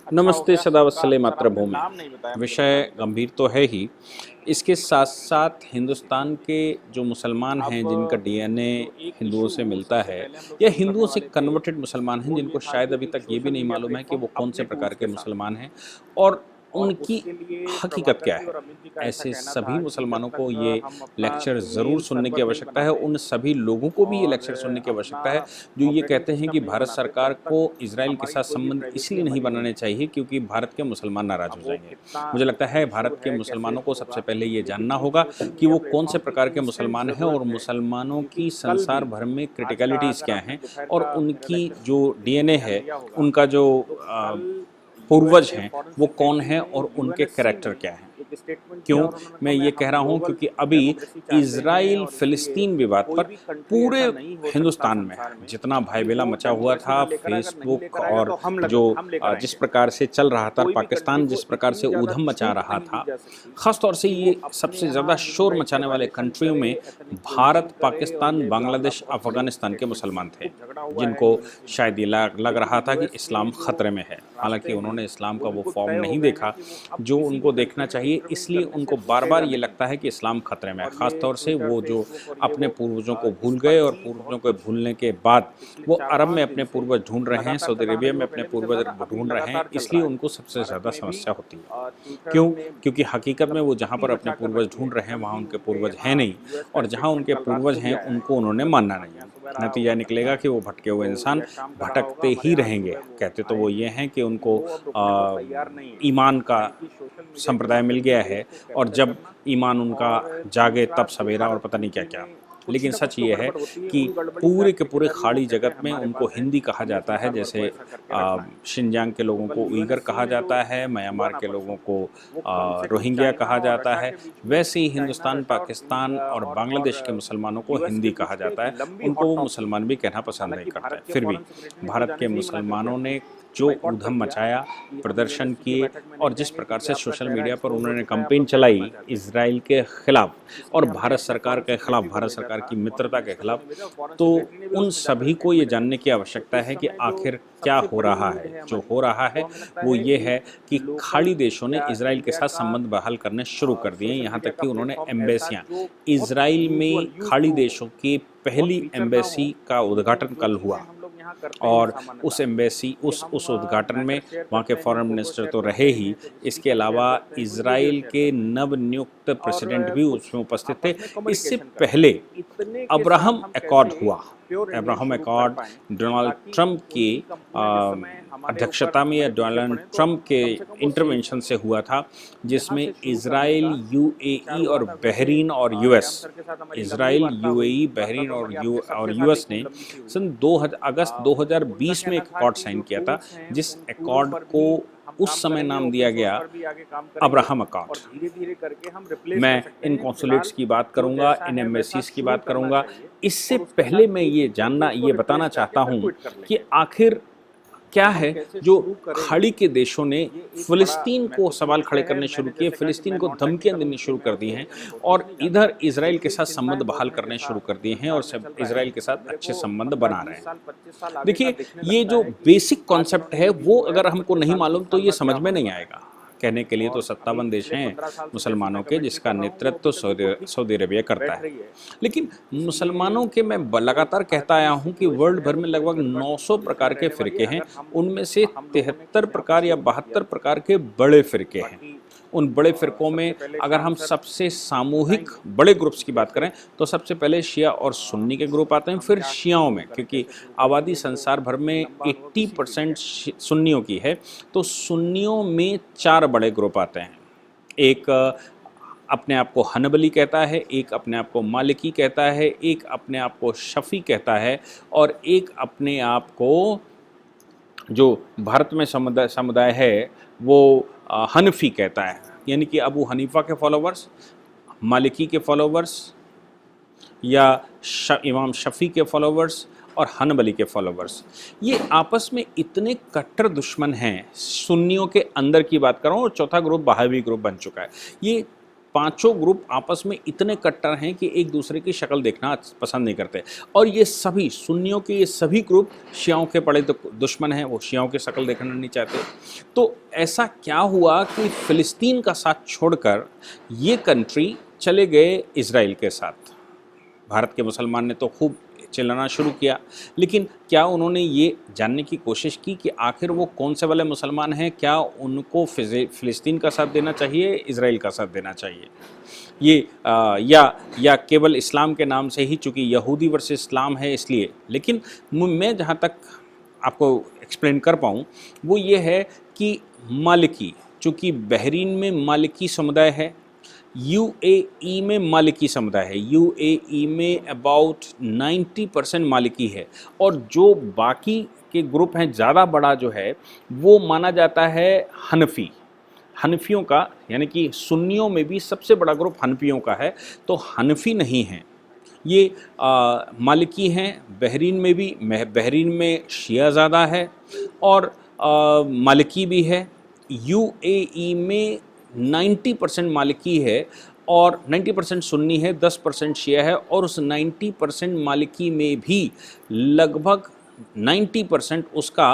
नमस्ते सदावत्सले मातृभूमि। विषय गंभीर तो है ही, इसके साथ साथ हिंदुस्तान के जो मुसलमान हैं जिनका डीएनए हिंदुओं से मिलता है या हिंदुओं से कन्वर्टेड मुसलमान हैं जिनको शायद अभी तक ये भी नहीं मालूम है कि वो कौन से प्रकार के मुसलमान हैं और उनकी हकीकत क्या है। ऐसे सभी मुसलमानों को ये लेक्चर ज़रूर सुनने की आवश्यकता है। उन सभी लोगों को भी ये लेक्चर सुनने की आवश्यकता है जो ये कहते हैं कि भारत सरकार को इजराइल के साथ संबंध इसलिए नहीं बनाने चाहिए क्योंकि भारत के मुसलमान नाराज़ हो जाएंगे। मुझे लगता है भारत के मुसलमानों को सबसे पहले ये जानना होगा कि वो कौन से प्रकार के मुसलमान हैं और मुसलमानों की संसार भर में क्रिटिकलिटीज़ क्या हैं और उनकी जो डीएनए है, उनका जो पूर्वज हैं वो कौन हैं और उनके कैरेक्टर क्या हैं। क्यों मैं ये कह रहा हूँ? क्योंकि अभी इजराइल फिलिस्तीन विवाद पर पूरे हिंदुस्तान में जितना भाईबेला मचा हुआ था, फेसबुक और जो जिस प्रकार से चल रहा था, पाकिस्तान जिस प्रकार से ऊधम मचा रहा था, ख़ास तौर से ये सबसे ज़्यादा शोर मचाने वाले कंट्रियों में भारत, पाकिस्तान, बांग्लादेश, अफगानिस्तान के मुसलमान थे जिनको शायद ये लग रहा था कि इस्लाम ख़तरे में है। हालांकि उन्होंने इस्लाम का वो फॉर्म नहीं देखा जो उनको देखना चाहिए, इसलिए उनको बार बार ये लगता है कि इस्लाम खतरे में है। ख़ास तौर से वो जो अपने पूर्वजों को भूल गए और पूर्वजों को भूलने के बाद वो अरब में अपने पूर्वज ढूंढ रहे हैं, सऊदी अरेबिया में अपने पूर्वज ढूंढ रहे हैं, इसलिए उनको सबसे ज़्यादा समस्या होती है। क्यों? क्योंकि हकीकत में वो जहाँ पर अपने पूर्वज ढूंढ रहे हैं वहाँ उनके पूर्वज हैं नहीं, और जहाँ उनके पूर्वज हैं उनको उन्होंने मानना नहीं है। नतीजा निकलेगा कि वो भटके हुए इंसान भटकते ही रहेंगे। कहते तो वो ये हैं कि उनको ईमान का संप्रदाय मिल गया है और जब ईमान उनका जागे तब सवेरा और पता नहीं क्या क्या। लेकिन सच ये है कि पूरे के पूरे खाड़ी जगत में उनको हिंदी कहा जाता है, जैसे शिनजांग के लोगों को उइगर कहा जाता है, म्यांमार के लोगों को रोहिंग्या कहा जाता है, वैसे ही हिंदुस्तान, पाकिस्तान और बांग्लादेश के मुसलमानों को हिंदी कहा जाता है। उनको वो मुसलमान भी कहना पसंद नहीं करते। फिर भी भारत के मुसलमानों ने जो ऊधम मचाया, प्रदर्शन किए और जिस प्रकार से सोशल मीडिया पर उन्होंने कैंपेन चलाई इजराइल के खिलाफ और भारत सरकार के खिलाफ, भारत सरकार की मित्रता के खिलाफ, तो उन सभी को ये जानने की आवश्यकता है कि आखिर क्या हो रहा है। जो हो रहा है वो ये है कि खाड़ी देशों ने इजराइल के साथ संबंध बहाल करने शुरू कर दिए। यहाँ तक कि उन्होंने एम्बेसियाँ, इजराइल में खाड़ी देशों की पहली एम्बेसी का उद्घाटन कल हुआ और उस एम्बेसी उस उद्घाटन में वहाँ के फॉरेन मिनिस्टर तो रहे ही, इसके अलावा इजराइल के नवनियुक्त प्रेसिडेंट भी उसमें उपस्थित थे। इससे पहले अब्राहम एकॉर्ड हुआ। अब्राहम एकॉर्ड डोनाल्ड ट्रंप की अध्यक्षता में या डोनाल्ड ट्रंप के इंटरवेंशन से हुआ था, जिसमें इजराइल, यूएई और बहरीन और यूएस, इजराइल, यूएई, बहरीन और यूएस ने सन अगस्त 2020 में एक अकॉर्ड साइन किया था, जिस अकॉर्ड को उस समय नाम दिया गया अब्राहम अकॉर्ड। मैं इन कॉन्सुलेट्स की बात करूंगा, इन एम्बेसीज की बात करूंगा। इससे पहले मैं ये बताना चाहता हूं कि आखिर क्या है जो खाड़ी के देशों ने फ़िलिस्तीन को सवाल खड़े करने शुरू किए, फ़िलिस्तीन को धमकियां देनी शुरू कर दी हैं और इधर इजराइल के साथ संबंध बहाल करने शुरू कर दिए हैं और सब इजराइल के साथ अच्छे संबंध बना रहे हैं। देखिए, ये जो बेसिक कॉन्सेप्ट है वो अगर हमको नहीं मालूम तो ये समझ में नहीं आएगा। कहने के लिए तो 57 देश हैं मुसलमानों के जिसका नेतृत्व तो सऊदी अरेबिया करता है, लेकिन मुसलमानों के मैं लगातार कहता आया हूं कि वर्ल्ड भर में लगभग 900 प्रकार के फ़िरके हैं। उनमें से 73 प्रकार या 72 प्रकार के बड़े फ़िरके हैं। उन बड़े फ़िरकों में अगर हम सबसे सामूहिक बड़े ग्रुप्स की बात करें तो सबसे पहले शिया और सुन्नी के ग्रुप आते हैं, फिर शियाओं में, क्योंकि आबादी संसार भर में 80% सुन्नियों की है, तो सुन्नियों में 4 बड़े ग्रुप आते हैं। एक अपने आप को हनबली कहता है, एक अपने आप को मालिकी कहता है, एक अपने आप को शफ़ी कहता है और एक अपने आप को, जो भारत में समुदाय है, वो हनफी कहता है। यानी कि अबू हनीफा के फॉलोवर्स, मालिकी के फॉलोवर्स या इमाम शफ़ी के फॉलोवर्स और हनबली के फॉलोवर्स, ये आपस में इतने कट्टर दुश्मन हैं। सुन्नियों के अंदर की बात कर रहा हूँ और चौथा ग्रुप बहावी ग्रुप बन चुका है। ये पांचों ग्रुप आपस में इतने कट्टर हैं कि एक दूसरे की शक्ल देखना पसंद नहीं करते। और ये सभी सुन्नियों के ये सभी ग्रुप शियाओं के बड़े दुश्मन हैं, वो शियाओं की शक्ल देखना नहीं चाहते। तो ऐसा क्या हुआ कि फ़िलिस्तीन का साथ छोड़कर ये कंट्री चले गए इज़राइल के साथ। भारत के मुसलमान ने तो खूब चिल्लाना शुरू किया, लेकिन क्या उन्होंने ये जानने की कोशिश की कि आखिर वो कौन से वाले मुसलमान हैं? क्या उनको फ़िलिस्तीन का साथ देना चाहिए, इज़राइल का साथ देना चाहिए? ये या केवल इस्लाम के नाम से ही, चूँकि यहूदी वर्सेस इस्लाम है इसलिए। लेकिन मैं जहाँ तक आपको एक्सप्लेन कर पाऊँ वो ये है कि मालिकी, चूँकि बहरीन में मालिकी समुदाय है, यूएई में मालिकी समुदाय है, यूएई में अबाउट 90% मालिकी है, और जो बाकी के ग्रुप हैं ज़्यादा बड़ा जो है वो माना जाता है हनफी, हनफियों का, यानी कि सुन्नियों में भी सबसे बड़ा ग्रुप हनफियों का है। तो हनफी नहीं हैं ये, मालिकी हैं। बहरीन में भी, बहरीन में शिया ज़्यादा है और मालिकी भी है। यूएई में 90% मालिकी है और 90% सुन्नी है, 10% शिया है, और उस 90% मालिकी में भी लगभग 90% उसका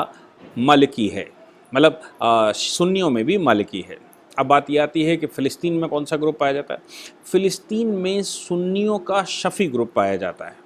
मालिकी है, मतलब सुन्नियों में भी मालिकी है। अब बात ये आती है कि फ़िलिस्तीन में कौन सा ग्रुप पाया जाता है? फ़िलिस्तीन में सुन्नियों का शफ़ी ग्रुप पाया जाता है।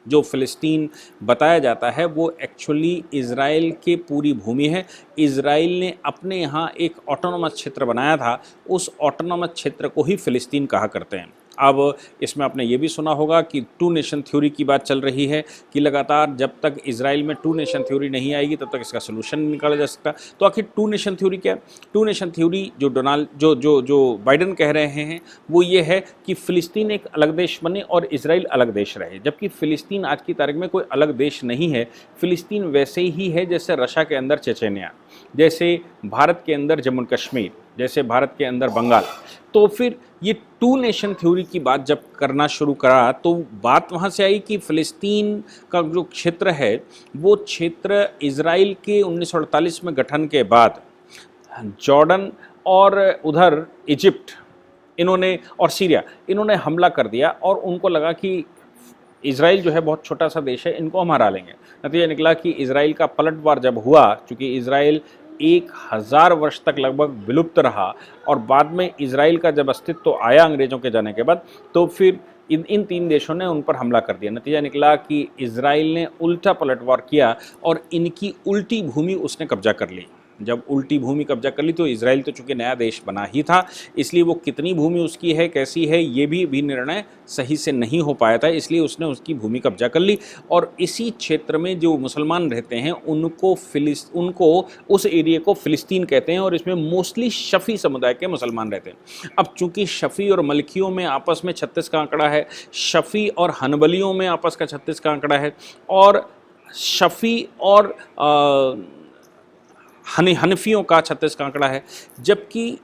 जो फ़िलिस्तीन बताया जाता है वो एक्चुअली इज़राइल के पूरी भूमि है। इज़राइल ने अपने यहाँ एक ऑटोनॉमस क्षेत्र बनाया था, उस ऑटोनॉमस क्षेत्र को ही फ़िलिस्तीन कहा करते हैं। अब इसमें आपने ये भी सुना होगा कि टू नेशन थ्योरी की बात चल रही है कि लगातार जब तक इज़राइल में टू नेशन थ्योरी नहीं आएगी तब तक इसका सलूशन नहीं निकाला जा सकता। तो आखिर टू नेशन थ्योरी क्या है? टू नेशन थ्योरी जो बाइडन कह रहे हैं वो ये है कि फ़िलिस्तीन एक अलग देश बने और इज़राइल अलग देश रहे, जबकि फ़िलिस्तीन आज की तारीख में कोई अलग देश नहीं है। फ़िलिस्तीन वैसे ही है जैसे रशिया के अंदर चेचेनिया, जैसे भारत के अंदर जम्मू कश्मीर, जैसे भारत के अंदर बंगाल। तो फिर ये टू नेशन थ्योरी की बात जब करना शुरू करा तो बात वहाँ से आई कि फ़िलिस्तीन का जो क्षेत्र है वो क्षेत्र इज़राइल के 1948 में गठन के बाद जॉर्डन और उधर इजिप्ट इन्होंने और सीरिया इन्होंने हमला कर दिया, और उनको लगा कि इज़राइल जो है बहुत छोटा सा देश है, इनको हम हरा लेंगे। नतीजा निकला कि इज़राइल का पलटवार जब हुआ, चूँकि इज़राइल 1000 वर्ष तक लगभग विलुप्त रहा और बाद में इज़राइल का जब अस्तित्व आया अंग्रेज़ों के जाने के बाद, तो फिर इन तीन देशों ने उन पर हमला कर दिया। नतीजा निकला कि इज़राइल ने उल्टा पलटवार किया और इनकी उल्टी भूमि उसने कब्जा कर ली। जब उल्टी भूमि कब्जा कर ली तो इज़राइल तो चूँकि नया देश बना ही था, इसलिए वो कितनी भूमि उसकी है, कैसी है, ये भी निर्णय सही से नहीं हो पाया था, इसलिए उसने उसकी भूमि कब्जा कर ली। और इसी क्षेत्र में जो मुसलमान रहते हैं उनको उस एरिया को फ़िलिस्तीन कहते हैं, और इसमें मोस्टली शफ़ी समुदाय के मुसलमान रहते हैं। अब चूँकि शफ़ी और मलकियों में आपस में 36 का आंकड़ा है, शफ़ी और हनबलियों में आपस का 36 का आंकड़ा है, और शफ़ी और हनफियों का 36 का आंकड़ा है, जबकि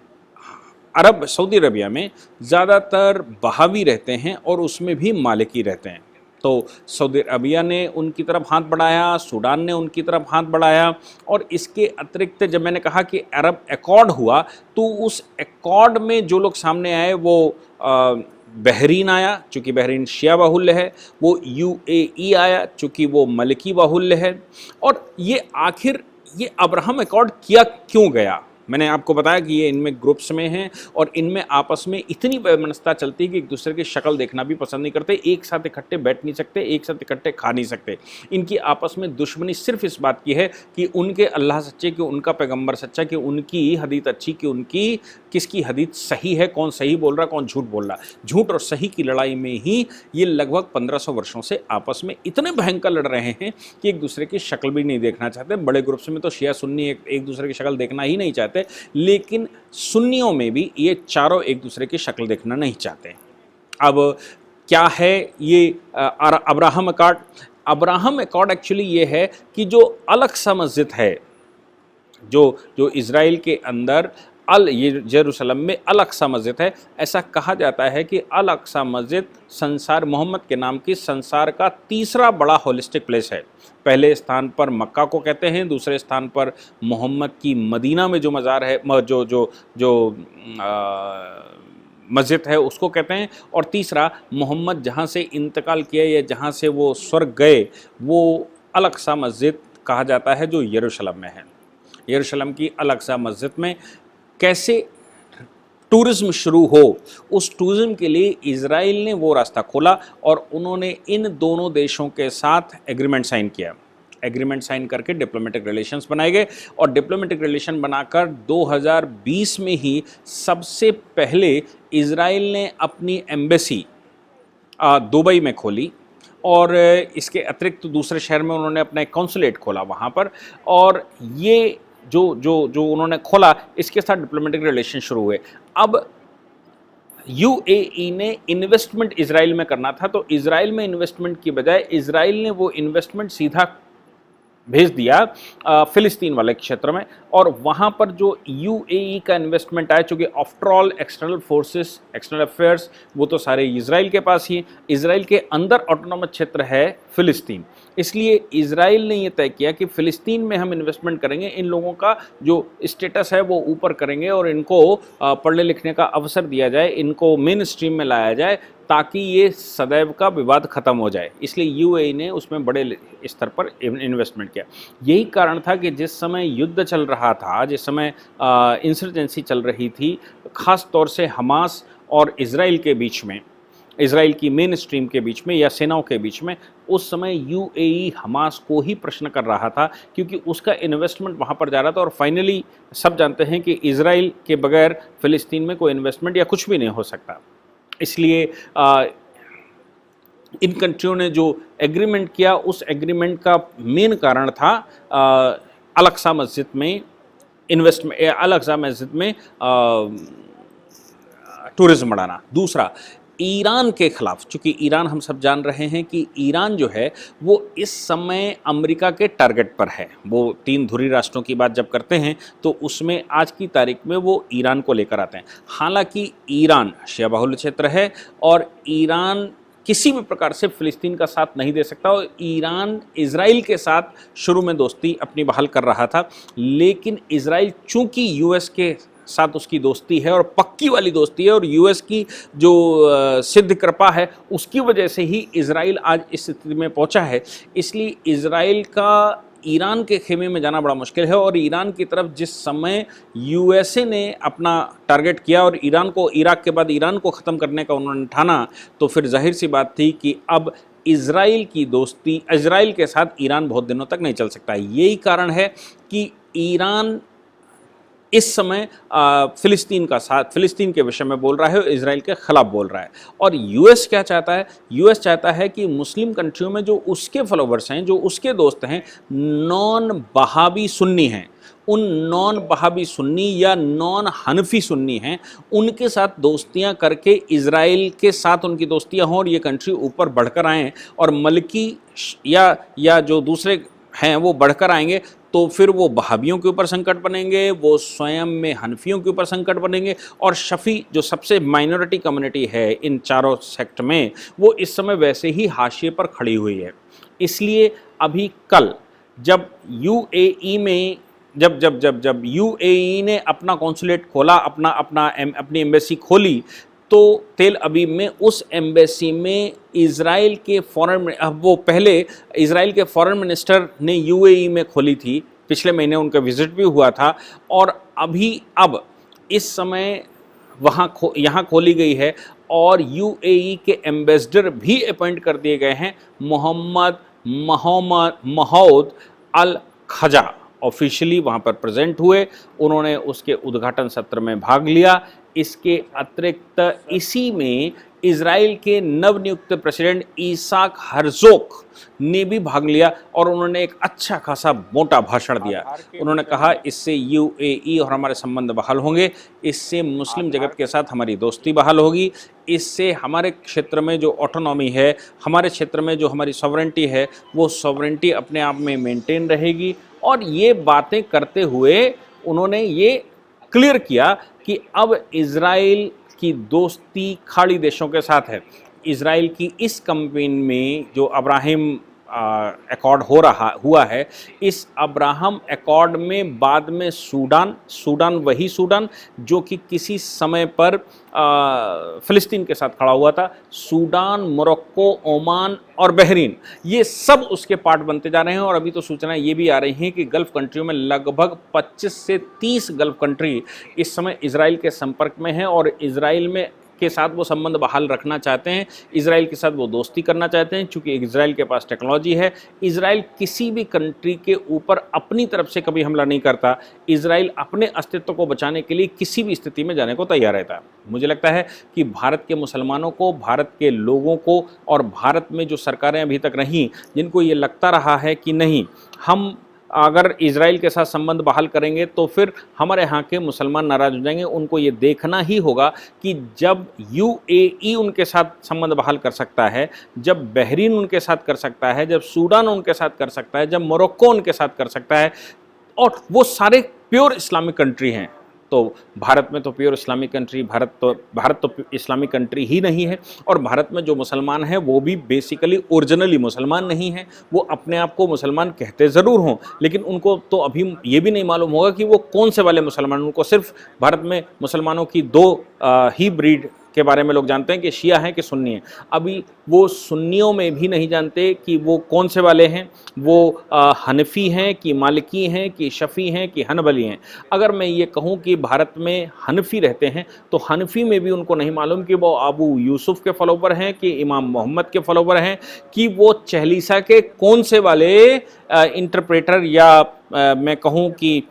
सऊदी अरबिया में ज़्यादातर बहावी रहते हैं और उसमें भी मालिकी रहते हैं। तो सऊदी अरबिया ने उनकी तरफ हाथ बढ़ाया, सूडान ने उनकी तरफ हाथ बढ़ाया, और इसके अतिरिक्त जब मैंने कहा कि अरब एकॉर्ड हुआ तो उस एकॉर्ड में जो लोग सामने आए वो बहरीन आया, चूँकि बहरीन शिया बाहुल्य है, वो यूएई आया चूँकि वो मलिकी बाहुल्य है। और ये आखिर ये अब्राहम एकॉर्ड किया क्यों गया? मैंने आपको बताया कि ये इनमें ग्रुप्स में हैं और इनमें आपस में इतनी वैमनस्यता चलती है कि एक दूसरे की शक्ल देखना भी पसंद नहीं करते, एक साथ इकट्ठे बैठ नहीं सकते, एक साथ इकट्ठे खा नहीं सकते। इनकी आपस में दुश्मनी सिर्फ इस बात की है कि उनके अल्लाह सच्चे, कि उनका पैगंबर सच्चा, कि उनकी हदीत अच्छी, कि उनकी किसकी हदीत सही है, कौन सही बोल रहा, कौन झूठ बोल रहा। झूठ और सही की लड़ाई में ही ये लगभग 1500 वर्षों से आपस में इतने भयंकर लड़ रहे हैं कि एक दूसरे की शक्ल भी नहीं देखना चाहते। बड़े ग्रुप्स में तो शिया सुन्नी एक दूसरे की शक्ल देखना ही नहीं चाहते, लेकिन सुन्नियों में भी ये चारों एक दूसरे की शक्ल देखना नहीं चाहते। अब क्या है ये Abraham accord? Abraham accord actually ये है कि जो अल-अक्सा मस्जिद है, जो इज़राइल के अंदर ये जेरूसलम में अल-अक्सा मस्जिद है, ऐसा कहा जाता है कि अल-अक्सा मस्जिद संसार, मोहम्मद के नाम की संसार का तीसरा बड़ा होलिस्टिक प्लेस है। पहले स्थान पर मक्का को कहते हैं, दूसरे स्थान पर मोहम्मद की मदीना में जो मज़ार है, जो मस्जिद है उसको कहते हैं, और तीसरा मोहम्मद जहाँ से इंतकाल किया या जहाँ से वो स्वर्ग गए वो अल-अक़सा मस्जिद कहा जाता है, जो यरूशलेम में है। यरूशलेम की अल-अक़सा मस्जिद में कैसे टूरिज़्म शुरू हो, उस टूरिज़्म के लिए इज़राइल ने वो रास्ता खोला और उन्होंने इन दोनों देशों के साथ एग्रीमेंट साइन किया। एग्रीमेंट साइन करके डिप्लोमेटिक रिलेशंस बनाए गए, और डिप्लोमेटिक रिलेशन बनाकर 2020 में ही सबसे पहले इज़राइल ने अपनी एम्बेसी दुबई में खोली, और इसके अतिरिक्त दूसरे शहर में उन्होंने अपना एक कॉन्सुलेट खोला वहाँ पर। और ये जो उन्होंने खोला, इसके साथ डिप्लोमेटिक रिलेशन शुरू हुए। अब यूएई ने इन्वेस्टमेंट इज़राइल में करना था, तो इज़राइल में इन्वेस्टमेंट की बजाय इज़राइल ने वो इन्वेस्टमेंट सीधा भेज दिया फ़िलिस्तीन वाले क्षेत्र में, और वहाँ पर जो यूएई का इन्वेस्टमेंट आया, चूँकि after all external forces, external affairs वो तो सारे इज़राइल के पास ही, इज़राइल के अंदर ऑटोनॉमस क्षेत्र है फ़िलिस्तीन, इसलिए इज़राइल ने ये तय किया कि फ़िलिस्तीन में हम इन्वेस्टमेंट करेंगे, इन लोगों का जो स्टेटस है वो ऊपर करेंगे और इनको पढ़ने लिखने का अवसर दिया जाए, इनको मेन स्ट्रीम में लाया जाए, ताकि ये सदैव का विवाद ख़त्म हो जाए। इसलिए यूएई ने उसमें बड़े स्तर पर इन्वेस्टमेंट किया। यही कारण था कि जिस समय युद्ध चल रहा था, जिस समय इंसर्जेंसी चल रही थी, ख़ास तौर से हमास और इज़राइल के बीच में, इज़राइल की मेन स्ट्रीम के बीच में या सेनाओं के बीच में, उस समय यूएई हमास को ही प्रश्न कर रहा था, क्योंकि उसका इन्वेस्टमेंट वहाँ पर जा रहा था। और फाइनली सब जानते हैं कि इज़राइल के बगैर फ़िलिस्तीन में कोई इन्वेस्टमेंट या कुछ भी नहीं हो सकता। इसलिए इन कंट्रियों ने जो एग्रीमेंट किया, उस एग्रीमेंट का मेन कारण था अल-अक़सा मस्जिद में इन्वेस्टमेंट, अल-अक़सा मस्जिद में टूरिज़्म बढ़ाना। दूसरा, ईरान के ख़िलाफ़, चूँकि ईरान हम सब जान रहे हैं कि ईरान जो है वो इस समय अमेरिका के टारगेट पर है। वो 3 धुरी राष्ट्रों की बात जब करते हैं तो उसमें आज की तारीख में वो ईरान को लेकर आते हैं। हालांकि ईरान शिया बाहुल्य क्षेत्र है और ईरान किसी भी प्रकार से फ़िलिस्तीन का साथ नहीं दे सकता, और ईरान इज़राइल के साथ शुरू में दोस्ती अपनी बहाल कर रहा था, लेकिन इज़राइल चूँकि यूएस के साथ उसकी दोस्ती है और पक्की वाली दोस्ती है, और यूएस की जो सिद्ध कृपा है उसकी वजह से ही इज़राइल आज इस स्थिति में पहुंचा है। इसलिए इज़राइल का ईरान के खेमे में जाना बड़ा मुश्किल है, और ईरान की तरफ जिस समय यूएसए ने अपना टारगेट किया और ईरान को, इराक के बाद ईरान को ख़त्म करने का उन्होंने ठाना, तो फिर जाहिर सी बात थी कि अब इज़राइल की दोस्ती, इज़राइल के साथ ईरान बहुत दिनों तक नहीं चल सकता। यही कारण है कि ईरान इस समय फ़िलिस्तीन का साथ, फ़िलिस्तीन के विषय में बोल रहा है, इज़राइल के ख़िलाफ़ बोल रहा है। और यूएस क्या चाहता है? यूएस चाहता है कि मुस्लिम कंट्रियों में जो उसके फॉलोवर्स हैं, जो उसके दोस्त हैं, नॉन बहावी सुन्नी हैं, उन नॉन बहावी सुन्नी या नॉन हनफी सुन्नी हैं, उनके साथ दोस्तियां करके इज़राइल के साथ उनकी दोस्तियां हों और ये कंट्री ऊपर बढ़कर आएँ, और मलकी या जो दूसरे हैं वो बढ़कर आएंगे, तो फिर वो बहाबियों के ऊपर संकट बनेंगे, वो स्वयं में हनफियों के ऊपर संकट बनेंगे, और शफ़ी जो सबसे माइनॉरिटी कम्युनिटी है इन चारों सेक्ट में, वो इस समय वैसे ही हाशिए पर खड़ी हुई है। इसलिए अभी कल जब यूएई में जब यूएई ने अपना कॉन्सुलेट खोला, अपनी एम्बेसी खोली, तो तेल अवीव में उस एम्बेसी में इज़राइल के वो पहले इज़राइल के फॉरेन मिनिस्टर ने यूएई में खोली थी, पिछले महीने उनका विज़िट भी हुआ था, और अब इस समय यहाँ खोली गई है, और यूएई के एम्बेसडर भी अपॉइंट कर दिए गए हैं। मोहम्मद महमूद अल खजा ऑफिशियली वहाँ पर प्रेजेंट हुए, उन्होंने उसके उद्घाटन सत्र में भाग लिया। इसके अतिरिक्त इसी में इज़राइल के नवनियुक्त प्रेसिडेंट इसाक हर्ज़ोग ने भी भाग लिया, और उन्होंने एक अच्छा खासा मोटा भाषण दिया। उन्होंने कहा इससे यूएई और हमारे संबंध बहाल होंगे, इससे मुस्लिम जगत के साथ हमारी दोस्ती बहाल होगी, इससे हमारे क्षेत्र में जो ऑटोनॉमी है, हमारे क्षेत्र में जो हमारी सॉवरेंटी है, वो सॉवरेंटी अपने आप में मेंटेन रहेगी। और ये बातें करते हुए उन्होंने ये क्लियर किया कि अब इज़राइल की दोस्ती खाड़ी देशों के साथ है। इज़राइल की इस कैंपेन में जो अब्राहिम अकॉर्ड हुआ है, इस अब्राहम अकॉर्ड में बाद में सूडान वही सूडान जो कि किसी समय पर फ़िलिस्तीन के साथ खड़ा हुआ था, सूडान, मोरक्को, ओमान और बहरीन, ये सब उसके पार्ट बनते जा रहे हैं। और अभी तो सूचनाएं ये भी आ रही हैं कि गल्फ़ कंट्रियों में लगभग 25 से 30 गल्फ़ कंट्री इस समय इजराइल के संपर्क में हैं और इजराइल में के साथ वो संबंध बहाल रखना चाहते हैं, इजराइल के साथ वो दोस्ती करना चाहते हैं, क्योंकि इजराइल के पास टेक्नोलॉजी है। इजराइल किसी भी कंट्री के ऊपर अपनी तरफ से कभी हमला नहीं करता। इजराइल अपने अस्तित्व को बचाने के लिए किसी भी स्थिति में जाने को तैयार रहता है। मुझे लगता है कि भारत के मुसलमानों को, भारत के लोगों को और भारत में जो सरकारें अभी तक रहीं, जिनको ये लगता रहा है कि नहीं, हम अगर इजराइल के साथ संबंध बहाल करेंगे तो फिर हमारे यहाँ के मुसलमान नाराज़ हो जाएंगे, उनको ये देखना ही होगा कि जब यूएई उनके साथ संबंध बहाल कर सकता है, जब बहरीन उनके साथ कर सकता है, जब सूडान उनके साथ कर सकता है, जब मोरक्को उनके साथ कर सकता है, और वो सारे प्योर इस्लामिक कंट्री हैं, तो भारत में तो प्योर इस्लामिक कंट्री, भारत तो इस्लामिक कंट्री ही नहीं है। और भारत में जो मुसलमान हैं वो भी बेसिकली ओरिजिनली मुसलमान नहीं हैं। वो अपने आप को मुसलमान कहते ज़रूर हों, लेकिन उनको तो अभी ये भी नहीं मालूम होगा कि वो कौन से वाले मुसलमान। उनको सिर्फ भारत में मुसलमानों की दो ही ब्रीड के बारे में लोग जानते हैं कि शिया हैं कि सुन्नी हैं। अभी वो सुन्नियों में भी नहीं जानते कि वो कौन से वाले हैं, वो हनफी हैं कि मालिकी हैं कि शफ़ी हैं कि हनबली हैं। अगर मैं ये कहूँ कि भारत में हनफी रहते हैं तो हनफी में भी उनको नहीं मालूम कि वो अबू यूसुफ़ के फॉलोवर हैं कि इमाम मोहम्मद के फॉलोवर हैं, कि वो चहलीसा के कौन से वाले इंटरप्रेटर, या मैं कहूँ कि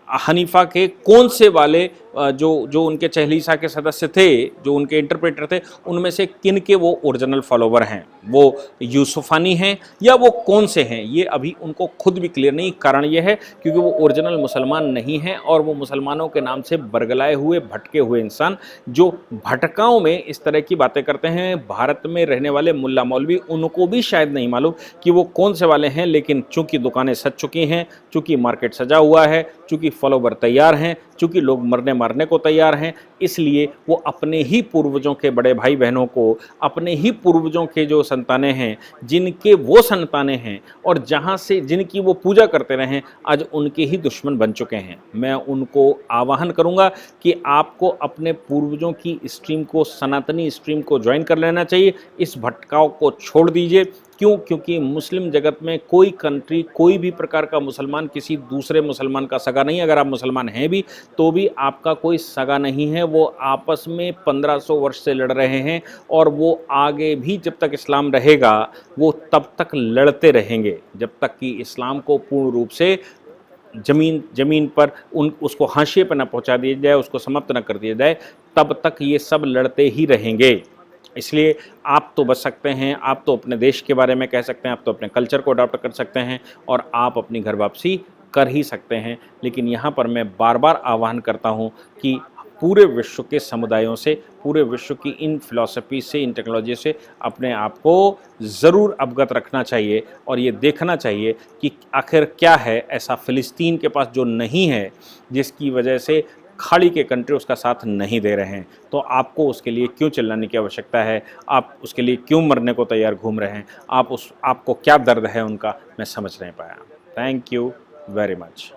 हनीफा के कौन से वाले जो उनके चहलीसा के सदस्य थे, जो उनके इंटरप्रेटर थे, उनमें से किन के वो ओरिजिनल फॉलोवर हैं, वो यूसुफानी हैं या वो कौन से हैं, ये अभी उनको खुद भी क्लियर नहीं। कारण ये है क्योंकि वो ओरिजिनल मुसलमान नहीं हैं और वो मुसलमानों के नाम से बरगलाए हुए, भटके हुए इंसान जो भटकाओं में इस तरह की बातें करते हैं। भारत में रहने वाले मुल्ला मौलवी, उनको भी शायद नहीं मालूम कि वो कौन से वाले हैं, लेकिन चूंकि दुकानें सज चुकी हैं, चूंकि मार्केट सजा हुआ है, चूंकि फॉलोवर तैयार हैं, चूंकि लोग मरने मारने को तैयार हैं, इसलिए वो अपने ही पूर्वजों के बड़े भाई बहनों को, अपने ही पूर्वजों के जो संतानें हैं, जिनके वो संतानें हैं और जहाँ से जिनकी वो पूजा करते रहे, आज उनके ही दुश्मन बन चुके हैं। मैं उनको आह्वान करूँगा कि आपको अपने पूर्वजों की स्ट्रीम को, सनातनी स्ट्रीम को ज्वाइन कर लेना चाहिए। इस भटकाव को छोड़ दीजिए। क्यों? क्योंकि मुस्लिम जगत में कोई कंट्री, कोई भी प्रकार का मुसलमान किसी दूसरे मुसलमान का सगा नहीं है। अगर आप मुसलमान हैं भी तो भी आपका कोई सगा नहीं है। वो आपस में 1500 वर्ष से लड़ रहे हैं और वो आगे भी जब तक इस्लाम रहेगा वो तब तक लड़ते रहेंगे, जब तक कि इस्लाम को पूर्ण रूप से ज़मीन पर उसको हाशिए पर न पहुंचा दिया जाए, उसको समाप्त न कर दिया जाए, तब तक ये सब लड़ते ही रहेंगे। इसलिए आप तो बच सकते हैं, आप तो अपने देश के बारे में कह सकते हैं, आप तो अपने कल्चर को अडॉप्ट कर सकते हैं और आप अपनी घर वापसी कर ही सकते हैं। लेकिन यहाँ पर मैं बार बार आह्वान करता हूँ कि पूरे विश्व के समुदायों से, पूरे विश्व की इन फिलॉसफी से, इन टेक्नोलॉजी से अपने आप को ज़रूर अवगत रखना चाहिए और ये देखना चाहिए कि आखिर क्या है ऐसा फ़िलिस्तीन के पास जो नहीं है, जिसकी वजह से खाड़ी के कंट्री उसका साथ नहीं दे रहे हैं। तो आपको उसके लिए क्यों चिल्लाने की आवश्यकता है? आप उसके लिए क्यों मरने को तैयार घूम रहे हैं? आपको क्या दर्द है उनका, मैं समझ नहीं पाया। Thank you very much.